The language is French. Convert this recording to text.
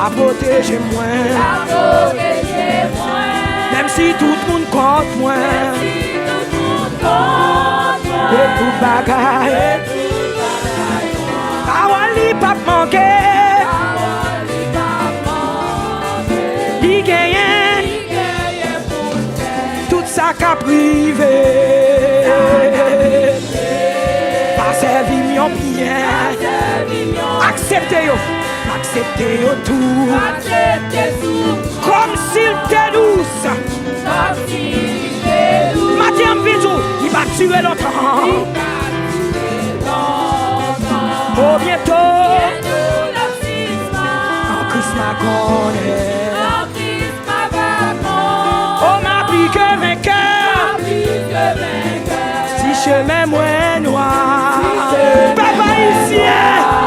la protéger moi. Même si tout le monde compte moi. Et tout bagaille. Parole li pas manquer. Li gagne. Tout ça qu'a privé. Pas servi mieux bien. Acceptez yo. Acceptez yo tout. Comme s'il était douce. Matin vidéo, il va tuer longtemps. Au bientôt. En Christmas connaît. Oh ma vie que vainqueur. Si chemin moins noir. Papa ici.